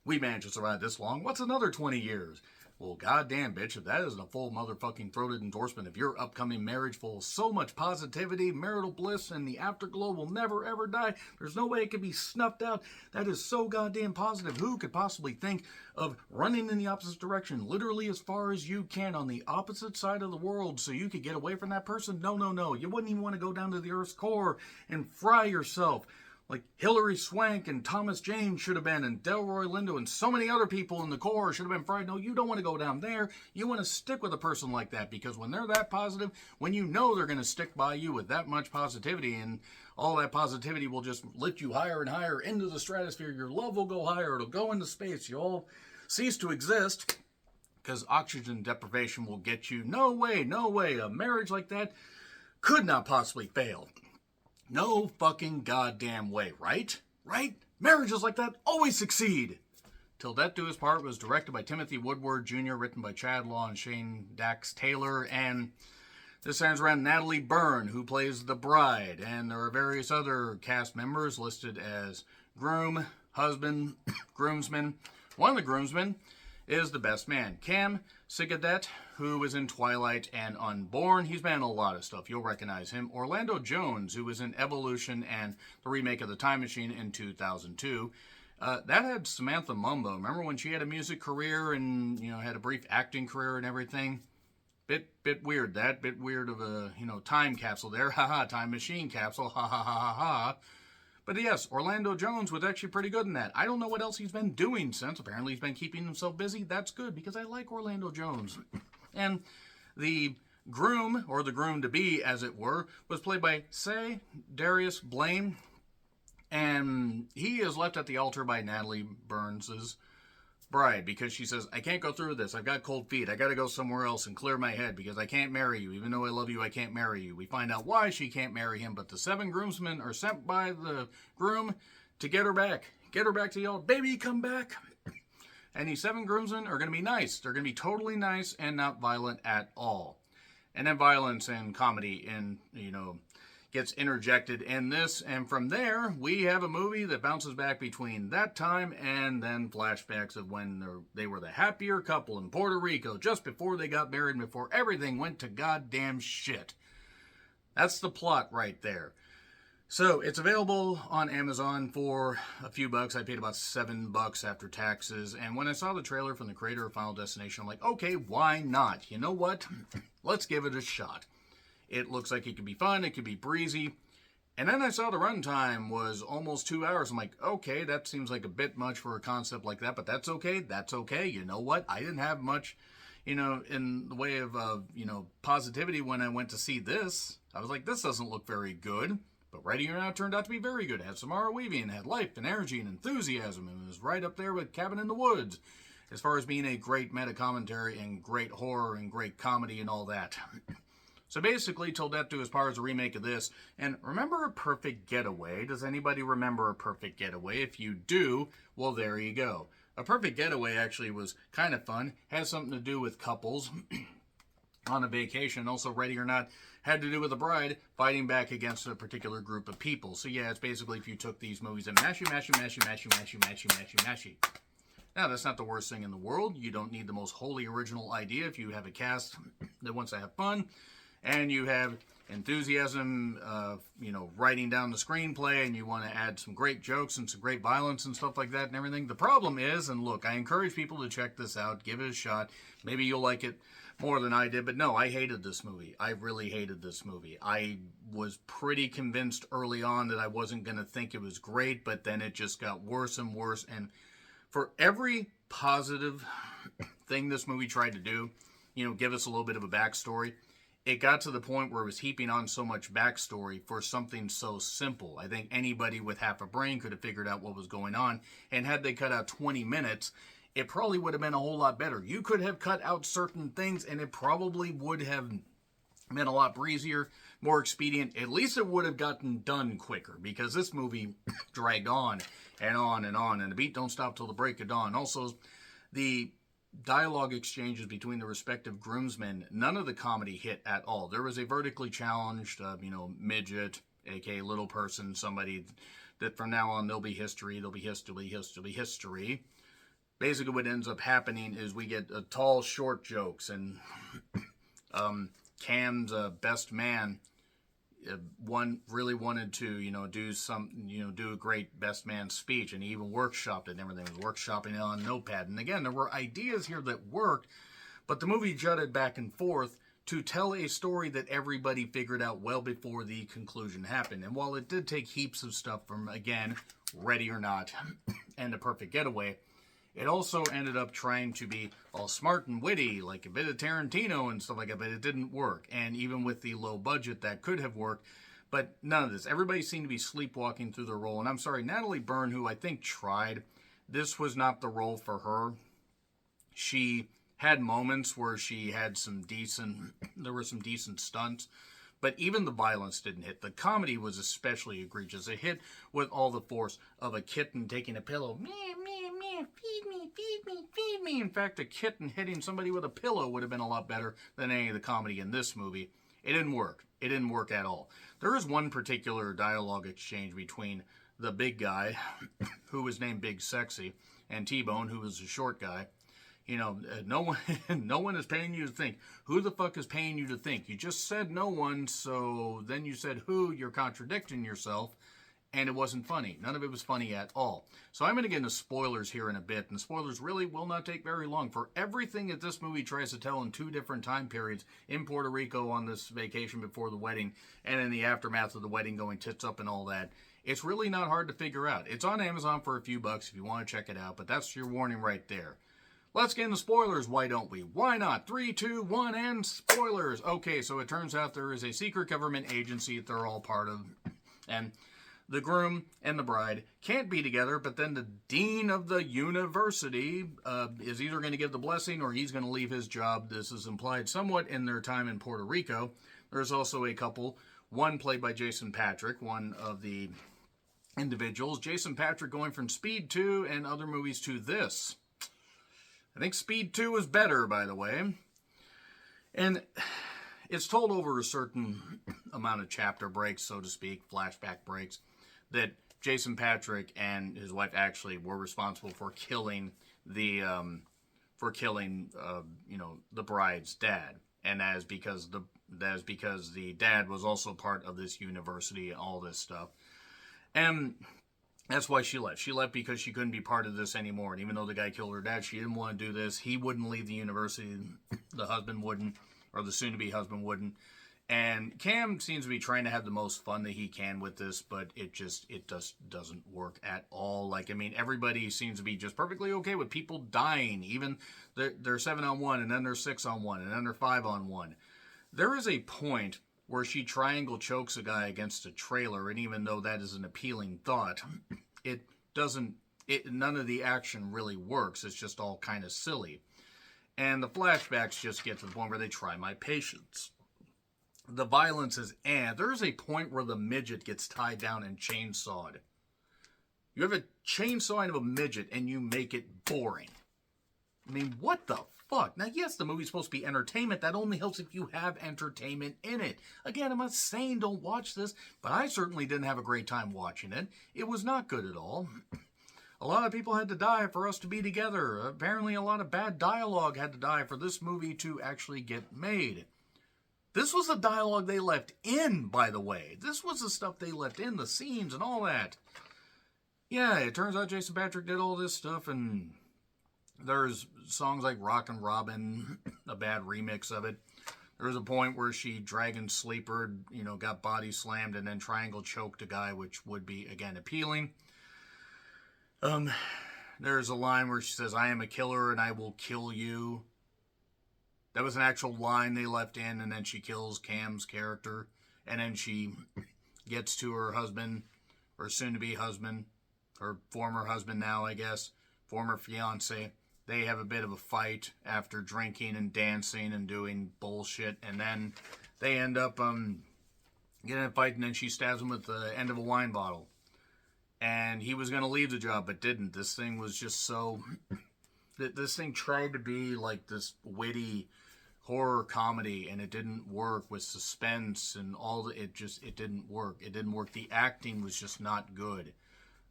We managed to survive this long. What's another 20 years? Well, goddamn, bitch, if that isn't a full motherfucking throated endorsement of your upcoming marriage full of so much positivity, marital bliss, and the afterglow will never ever die, there's no way it could be snuffed out. That is so goddamn positive. Who could possibly think of running in the opposite direction, literally as far as you can on the opposite side of the world so you could get away from that person? No, no, no. You wouldn't even want to go down to the Earth's core and fry yourself like Hilary Swank and Thomas Jane should have been, and Delroy Lindo and so many other people in the Corps should have been fried. No, you don't want to go down there. You want to stick with a person like that, because when they're that positive, when you know they're going to stick by you with that much positivity, and all that positivity will just lift you higher and higher into the stratosphere. Your love will go higher. It'll go into space. You'll cease to exist because oxygen deprivation will get you. No way, no way. A marriage like that could not possibly fail. No fucking goddamn way, right? Right? Marriages like that always succeed. Till Death Do Us Part was directed by Timothy Woodward Jr., written by Chad Law and Shane Dax Taylor, and this centers around Natalie Byrne, who plays the bride, and there are various other cast members listed as groom, husband, groomsmen. One of the groomsmen is the best man, Cam Sigadet, who was in Twilight and Unborn. He's been in a lot of stuff. You'll recognize him. Orlando Jones, who was in Evolution and the remake of The Time Machine in 2002. That had Samantha Mumbo. Remember when she had a music career and, had a brief acting career and everything? Bit weird. That bit weird of a, time capsule there. Ha time machine capsule. Ha ha ha ha ha. But yes, Orlando Jones was actually pretty good in that. I don't know what else he's been doing since. Apparently he's been keeping himself busy. That's good, because I like Orlando Jones. And the groom, or the groom-to-be, as it were, was played by Say Darius Blaine. And he is left at the altar by Natalie Burns' bride, because she says, I can't go through this. I've got cold feet. I got to go somewhere else and clear my head, because I can't marry you. Even though I love you, I can't marry you. We find out why she can't marry him, but the 7 groomsmen are sent by the groom to get her back. Get her back to the altar. Baby, come back. And these 7 groomsmen are going to be nice. They're going to be totally nice and not violent at all. And then violence and comedy and, gets interjected in this, and from there we have a movie that bounces back between that time and then flashbacks of when they were the happier couple in Puerto Rico just before they got married and before everything went to goddamn shit. That's the plot right there. So it's available on Amazon for a few bucks. I paid about $7 after taxes, and when I saw the trailer from the creator of Final Destination, I'm like, okay, why not? You know what? Let's give it a shot. It looks like it could be fun. It could be breezy. And then I saw the runtime was almost 2 hours. I'm like, okay, that seems like a bit much for a concept like that, but that's okay. That's okay. You know what? I didn't have much, in the way of, positivity when I went to see this. I was like, this doesn't look very good. But Ready or Not turned out to be very good. It had Samara Weaving, had life and energy and enthusiasm, and it was right up there with Cabin in the Woods as far as being a great meta-commentary and great horror and great comedy and all that. So basically, Till Death Do Us Part is a remake of this. And remember A Perfect Getaway? Does anybody remember A Perfect Getaway? If you do, well, there you go. A Perfect Getaway actually was kind of fun. Has something to do with couples on a vacation. Also, Ready or Not had to do with a bride fighting back against a particular group of people. So yeah, it's basically if you took these movies and mashy. Now, that's not the worst thing in the world. You don't need the most wholly original idea if you have a cast that wants to have fun. And you have enthusiasm, writing down the screenplay, and you want to add some great jokes and some great violence and stuff like that and everything. The problem is, and look, I encourage people to check this out, give it a shot. Maybe you'll like it more than I did, but no, I hated this movie. I really hated this movie. I was pretty convinced early on that I wasn't going to think it was great, but then it just got worse and worse. And for every positive thing this movie tried to do, give us a little bit of a backstory, it got to the point where it was heaping on so much backstory for something so simple. I think anybody with half a brain could have figured out what was going on. And had they cut out 20 minutes, it probably would have been a whole lot better. You could have cut out certain things, and it probably would have been a lot breezier, more expedient. At least it would have gotten done quicker, because this movie dragged on and on and on, and the beat don't stop till the break of dawn. Also, the dialogue exchanges between the respective groomsmen, none of the comedy hit at all. There was a vertically challenged, midget, aka little person, somebody that from now on there'll be history. basically what ends up happening is we get tall, short jokes, and Cam's best man really wanted to, do a great best man speech, and he even workshopped it and everything. He was workshopping it on Notepad. And again, there were ideas here that worked, but the movie jutted back and forth to tell a story that everybody figured out well before the conclusion happened. And while it did take heaps of stuff from, again, Ready or Not and A Perfect Getaway, it also ended up trying to be all smart and witty, like a bit of Tarantino and stuff like that, but it didn't work. And even with the low budget, that could have worked, but none of this. Everybody seemed to be sleepwalking through their role. And I'm sorry, Natalie Byrne, who I think tried, this was not the role for her. She had moments where she had there were some decent stunts, but even the violence didn't hit. The comedy was especially egregious. It hit with all the force of a kitten taking a pillow. Meh, meh, meh, feed me, feed me, feed me. In fact, a kitten hitting somebody with a pillow would have been a lot better than any of the comedy in this movie. It didn't work. It didn't work at all. There is one particular dialogue exchange between the big guy, who was named Big Sexy, and T-Bone, who was a short guy. No one is paying you to think. Who the fuck is paying you to think? You just said no one, so then you said who. You're contradicting yourself, and it wasn't funny. None of it was funny at all. So I'm going to get into spoilers here in a bit, and spoilers really will not take very long. For everything that this movie tries to tell in two different time periods, in Puerto Rico on this vacation before the wedding, and in the aftermath of the wedding going tits up and all that, it's really not hard to figure out. It's on Amazon for a few bucks if you want to check it out, but that's your warning right there. Let's get into spoilers, why don't we? Why not? 3, 2, 1, and spoilers. Okay, so it turns out there is a secret government agency that they're all part of, and the groom and the bride can't be together, but then the dean of the university is either going to give the blessing or he's going to leave his job. This is implied somewhat in their time in Puerto Rico. There's also a couple, one played by Jason Patric, one of the individuals. Jason Patric going from Speed 2 and other movies to this. I think Speed 2 is better, by the way. And it's told over a certain amount of chapter breaks, so to speak, flashback breaks, that Jason Patric and his wife actually were responsible for killing the bride's dad. And that is because the dad was also part of this university and all this stuff. And that's why she left. She left because she couldn't be part of this anymore. And even though the guy killed her dad, she didn't want to do this. He wouldn't leave the university. The husband wouldn't, or the soon-to-be husband wouldn't. And Cam seems to be trying to have the most fun that he can with this, but it just doesn't work at all. Like, I mean, everybody seems to be just perfectly okay with people dying. Even they're 7-on-1, and then they're 6-on-1, and then they're 5-on-1. There is a point where she triangle chokes a guy against a trailer, and even though that is an appealing thought, none of the action really works. It's just all kind of silly. And the flashbacks just get to the point where they try my patience. The violence is, there's a point where the midget gets tied down and chainsawed. You have a chainsawing of a midget and you make it boring. I mean, what the fuck? Now, yes, the movie's supposed to be entertainment. That only helps if you have entertainment in it. Again, I'm not saying don't watch this, but I certainly didn't have a great time watching it. It was not good at all. A lot of people had to die for us to be together. Apparently, a lot of bad dialogue had to die for this movie to actually get made. This was the dialogue they left in, by the way. This was the stuff they left in, the scenes and all that. Yeah, it turns out Jason Patric did all this stuff, and there's songs like Rockin' Robin, a bad remix of it. There was a point where she dragon sleepered, got body slammed, and then triangle choked a guy, which would be, again, appealing. There's a line where she says, "I am a killer and I will kill you." That was an actual line they left in, and then she kills Cam's character, and then she gets to her husband, or soon-to-be husband, her former husband now, I guess, former fiance. They have a bit of a fight after drinking and dancing and doing bullshit, and then they end up getting in a fight, and then she stabs him with the end of a wine bottle. And he was going to leave the job, but didn't. This thing was just so... This thing tried to be like this witty horror comedy, and it didn't work with suspense and all. It didn't work. It didn't work. The acting was just not good.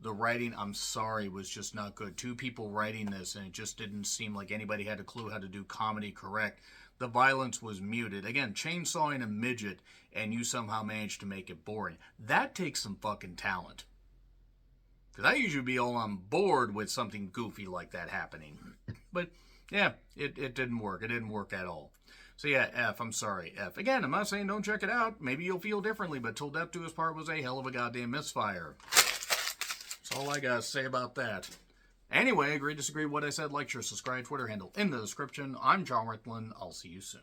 The writing, I'm sorry, was just not good. Two people writing this, and it just didn't seem like anybody had a clue how to do comedy correct. The violence was muted. Again, chainsawing a midget, and you somehow managed to make it boring. That takes some fucking talent. Because I usually be all on board with something goofy like that happening. But, yeah, it didn't work. It didn't work at all. So yeah, F, I'm sorry, F. Again, I'm not saying don't check it out. Maybe you'll feel differently, but Till Death Do Us Part was a hell of a goddamn misfire. That's all I gotta say about that. Anyway, agree, disagree with what I said, like, share, subscribe, Twitter handle in the description. I'm John Ricklin. I'll see you soon.